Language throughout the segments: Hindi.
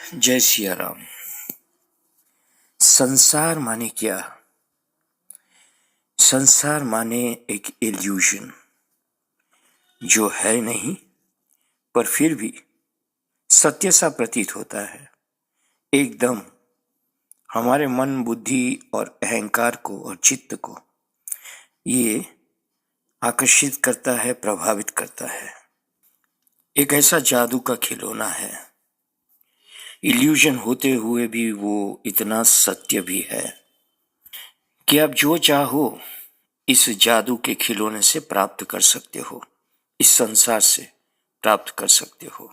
जय सिया राम। संसार माने क्या? संसार माने एक इल्यूजन जो है नहीं, पर फिर भी सत्य सा प्रतीत होता है। एकदम हमारे मन, बुद्धि और अहंकार को और चित्त को ये आकर्षित करता है, प्रभावित करता है। एक ऐसा जादू का खिलौना है, इल्यूजन होते हुए भी वो इतना सत्य भी है कि आप जो चाहो इस जादू के खिलौने से प्राप्त कर सकते हो, इस संसार से प्राप्त कर सकते हो।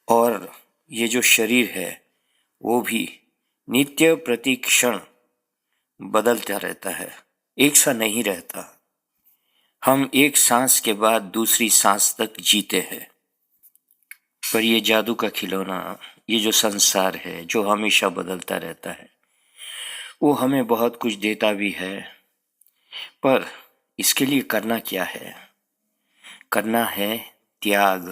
और ये जो शरीर है वो भी नित्य प्रति क्षण बदलता रहता है, एक सा नहीं रहता। हम एक सांस के बाद दूसरी सांस तक जीते हैं, पर ये जादू का खिलौना, ये जो संसार है जो हमेशा बदलता रहता है, वो हमें बहुत कुछ देता भी है। पर इसके लिए करना क्या है? करना है त्याग।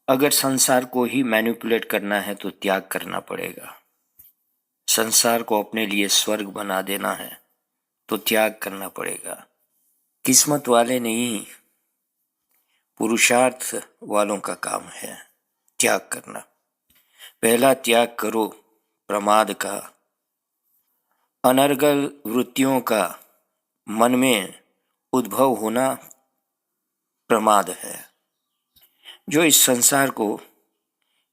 अगर संसार को ही मैनिपुलेट करना है तो त्याग करना पड़ेगा। संसार को अपने लिए स्वर्ग बना देना है तो त्याग करना पड़ेगा। किस्मत वाले नहीं, पुरुषार्थ वालों का काम है त्याग करना। पहला त्याग करो प्रमाद का, अनर्गल वृत्तियों का मन में उद्भव होना प्रमाद है, जो इस संसार को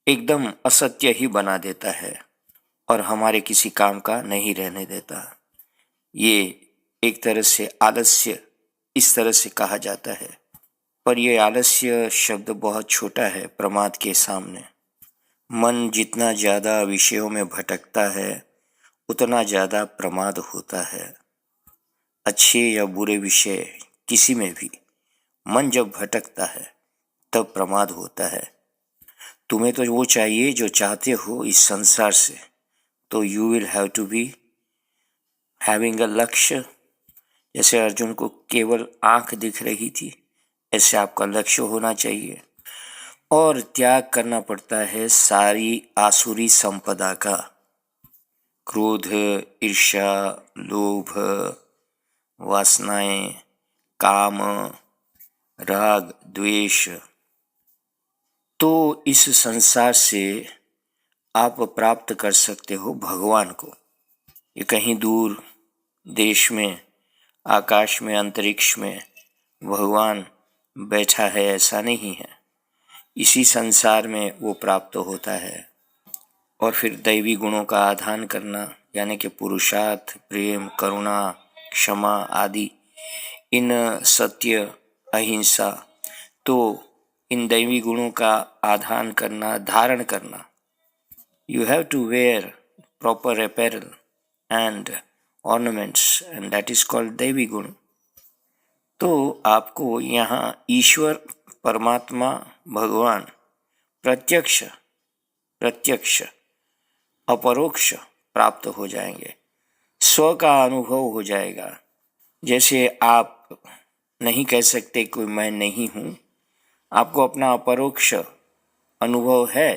एकदम असत्य ही बना देता है और हमारे किसी काम का नहीं रहने देता। ये एक तरह से आलस्य इस तरह से कहा जाता है, पर यह आलस्य शब्द बहुत छोटा है प्रमाद के सामने। मन जितना ज़्यादा विषयों में भटकता है उतना ज़्यादा प्रमाद होता है। अच्छे या बुरे विषय किसी में भी मन जब भटकता है तब प्रमाद होता है। तुम्हें तो वो चाहिए जो चाहते हो इस संसार से, तो you will have to be having a लक्ष्य। जैसे अर्जुन को केवल आंख दिख रही थी, ऐसे आपका लक्ष्य होना चाहिए। और त्याग करना पड़ता है सारी आसुरी संपदा का, क्रोध, ईर्ष्या, लोभ, वासनाएं, काम, राग, द्वेष। तो इस संसार से आप प्राप्त कर सकते हो भगवान को। ये कहीं दूर देश में, आकाश में, अंतरिक्ष में भगवान बैठा है ऐसा नहीं है, इसी संसार में वो प्राप्त होता है। और फिर दैवी गुणों का आधान करना, यानी कि पुरुषार्थ, प्रेम, करुणा, क्षमा आदि, इन सत्य, अहिंसा, तो इन दैवी गुणों का आधान करना, धारण करना। You have to wear proper apparel and ornaments and that is called दैवी गुण। तो आपको यहाँ ईश्वर, परमात्मा, भगवान प्रत्यक्ष प्रत्यक्ष अपरोक्ष प्राप्त हो जाएंगे, स्व का अनुभव हो जाएगा। जैसे आप नहीं कह सकते कोई मैं नहीं हूँ, आपको अपना अपरोक्ष अनुभव है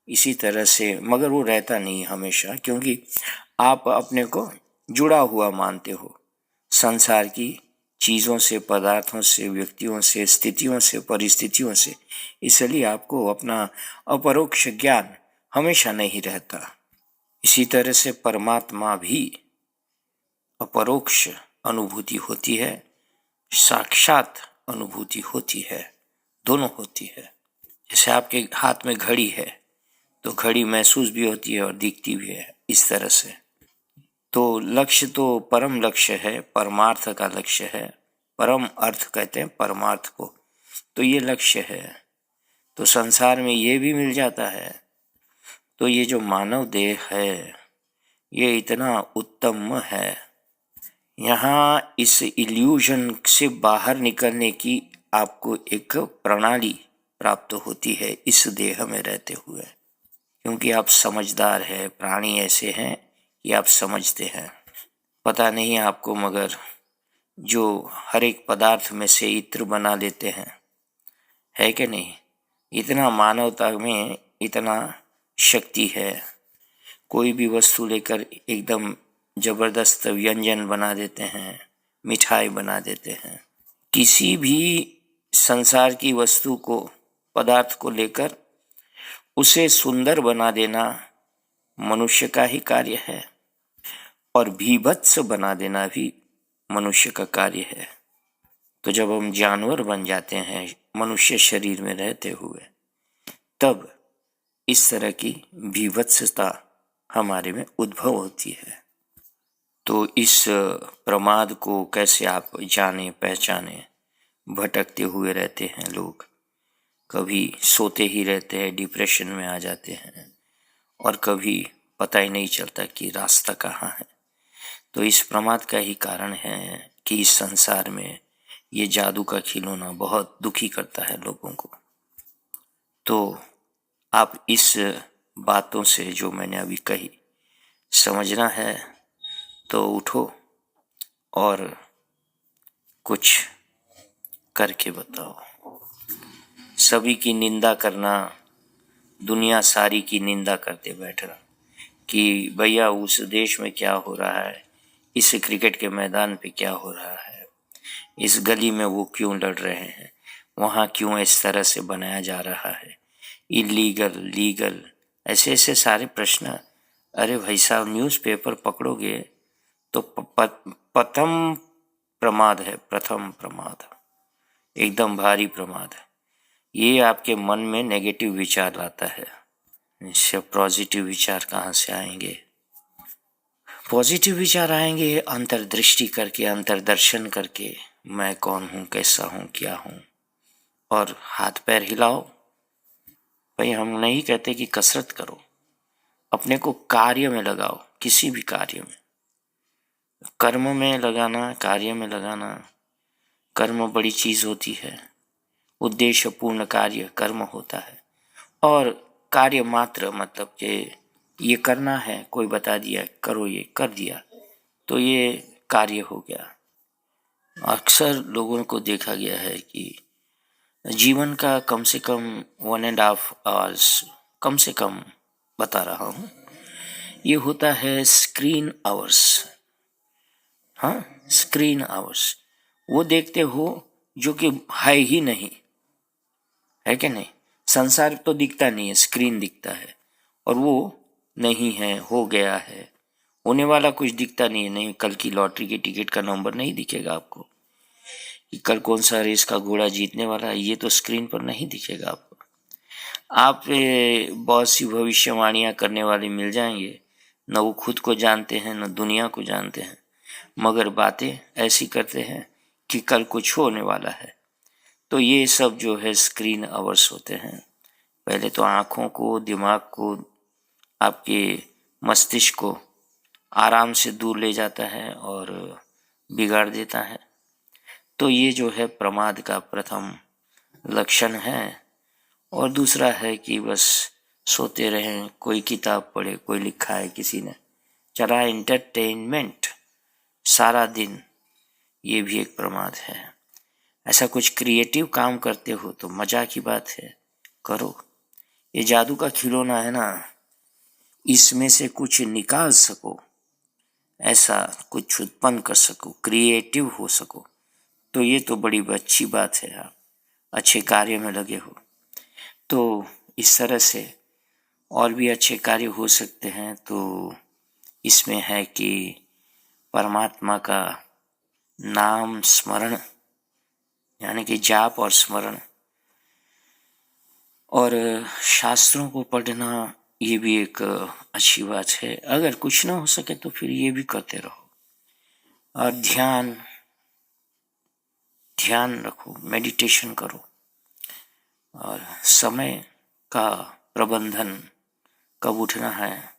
इसी तरह से, मगर वो रहता नहीं हमेशा, क्योंकि आप अपने को जुड़ा हुआ मानते हो संसार की चीज़ों से, पदार्थों से, व्यक्तियों से, स्थितियों से, परिस्थितियों से। इसलिए आपको अपना अपरोक्ष ज्ञान हमेशा नहीं रहता। इसी तरह से परमात्मा भी अपरोक्ष अनुभूति होती है, साक्षात अनुभूति होती है, दोनों होती है। जैसे आपके हाथ में घड़ी है तो घड़ी महसूस भी होती है और दिखती भी है, इस तरह से। तो लक्ष्य तो परम लक्ष्य है, परमार्थ का लक्ष्य है। परम अर्थ कहते हैं परमार्थ को, तो ये लक्ष्य है। तो संसार में ये भी मिल जाता है। तो ये जो मानव देह है ये इतना उत्तम है। यहाँ इस इल्यूजन से बाहर निकलने की आपको एक प्रणाली प्राप्त होती है इस देह में रहते हुए, क्योंकि आप समझदार हैं। प्राणी ऐसे हैं कि आप समझते हैं, पता नहीं आपको, मगर जो हर एक पदार्थ में से इत्र बना लेते हैं, है कि नहीं? इतना मानवता में इतना शक्ति है। कोई भी वस्तु लेकर एकदम जबरदस्त व्यंजन बना देते हैं, मिठाई बना देते हैं। किसी भी संसार की वस्तु को, पदार्थ को लेकर उसे सुंदर बना देना मनुष्य का ही कार्य है, और भीभत्स बना देना भी मनुष्य का कार्य है। तो जब हम जानवर बन जाते हैं मनुष्य शरीर में रहते हुए, तब इस तरह की भीभत्सता हमारे में उद्भव होती है। तो इस प्रमाद को कैसे आप जाने पहचाने? भटकते हुए रहते हैं लोग, कभी सोते ही रहते हैं, डिप्रेशन में आ जाते हैं, और कभी पता ही नहीं चलता कि रास्ता कहाँ है। तो इस प्रमाद का ही कारण है कि इस संसार में ये जादू का खिलौना बहुत दुखी करता है लोगों को। तो आप इस बातों से जो मैंने अभी कही समझना है तो उठो और कुछ करके बताओ। सभी की निंदा करना, दुनिया सारी की निंदा करते बैठना कि भैया उस देश में क्या हो रहा है, इस क्रिकेट के मैदान पे क्या हो रहा है, इस गली में वो क्यों लड़ रहे हैं, वहाँ क्यों इस तरह से बनाया जा रहा है, इलीगल लीगल, ऐसे ऐसे सारे प्रश्न। अरे भाई साहब, न्यूज़पेपर पकड़ोगे तो प्रथम प्रमाद है, प्रथम प्रमाद, एकदम भारी प्रमाद है। ये आपके मन में नेगेटिव विचार लाता है। इससे पॉजिटिव विचार कहाँ से आएंगे? पॉजिटिव विचार आएंगे अंतर्दृष्टि करके, अंतर्दर्शन करके, मैं कौन हूँ, कैसा हूँ, क्या हूँ। और हाथ पैर हिलाओ। भाई हम नहीं कहते कि कसरत करो, अपने को कार्य में लगाओ, किसी भी कार्य में, कर्म में लगाना, कार्य में लगाना। कर्म बड़ी चीज होती है, उद्देश्य पूर्ण कार्य कर्म होता है, और कार्य मात्र मतलब कि ये करना है, कोई बता दिया करो, ये कर दिया तो ये कार्य हो गया। अक्सर लोगों को देखा गया है कि जीवन का कम से कम 1.5 आवर्स, कम से कम बता रहा हूँ, ये होता है स्क्रीन आवर्स। हाँ, स्क्रीन आवर्स वो देखते हो जो कि है ही नहीं, है कि नहीं? संसार तो दिखता नहीं है, स्क्रीन दिखता है, और वो नहीं है, हो गया है, होने वाला कुछ दिखता नहीं है। नहीं, कल की लॉटरी की टिकट का नंबर नहीं दिखेगा आपको कि कल कौन सा रेस का घोड़ा जीतने वाला है, ये तो स्क्रीन पर नहीं दिखेगा आपको। आप बहुत सी भविष्यवाणियां करने वाले मिल जाएंगे, न वो खुद को जानते हैं न दुनिया को जानते हैं, मगर बातें ऐसी करते हैं कि कल कुछ होने वाला है। तो ये सब जो है स्क्रीन आवर्स होते हैं। पहले तो आँखों को, दिमाग को, आपके मस्तिष्क को आराम से दूर ले जाता है और बिगाड़ देता है। तो ये जो है प्रमाद का प्रथम लक्षण है। और दूसरा है कि बस सोते रहें, कोई किताब पढ़े, कोई लिखा है किसी ने, चला एंटरटेनमेंट सारा दिन, ये भी एक प्रमाद है। ऐसा कुछ क्रिएटिव काम करते हो तो मजा की बात है, करो। ये जादू का खिलौना है ना, इसमें से कुछ निकाल सको, ऐसा कुछ उत्पन्न कर सको, क्रिएटिव हो सको, तो ये तो बड़ी अच्छी बात है। आप अच्छे कार्य में लगे हो तो इस तरह से और भी अच्छे कार्य हो सकते हैं। तो इसमें है कि परमात्मा का नाम स्मरण, यानी कि जाप और स्मरण, और शास्त्रों को पढ़ना, ये भी एक अच्छी बात है। अगर कुछ ना हो सके तो फिर ये भी करते रहो। और ध्यान रखो, मेडिटेशन करो, और समय का प्रबंधन, कब उठना है,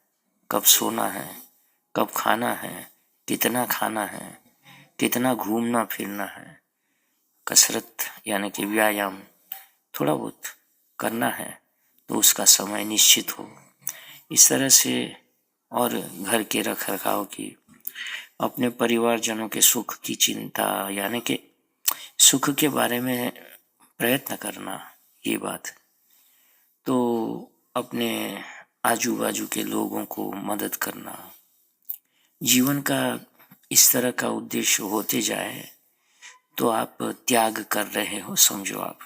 कब सोना है, कब खाना है, कितना खाना है, कितना घूमना फिरना है, कसरत यानी कि व्यायाम थोड़ा बहुत करना है तो उसका समय निश्चित हो। इस तरह से, और घर के रख रखाव की, अपने परिवारजनों के सुख की चिंता, यानी कि सुख के बारे में प्रयत्न करना, ये बात। तो अपने आजू बाजू के लोगों को मदद करना, जीवन का इस तरह का उद्देश्य होते जाए तो आप त्याग कर रहे हो। समझो आप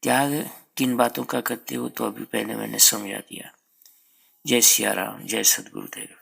त्याग किन बातों का करते हो, तो अभी पहले मैंने समझा दिया। जय सिया राम, जय सद्गुरुदेव।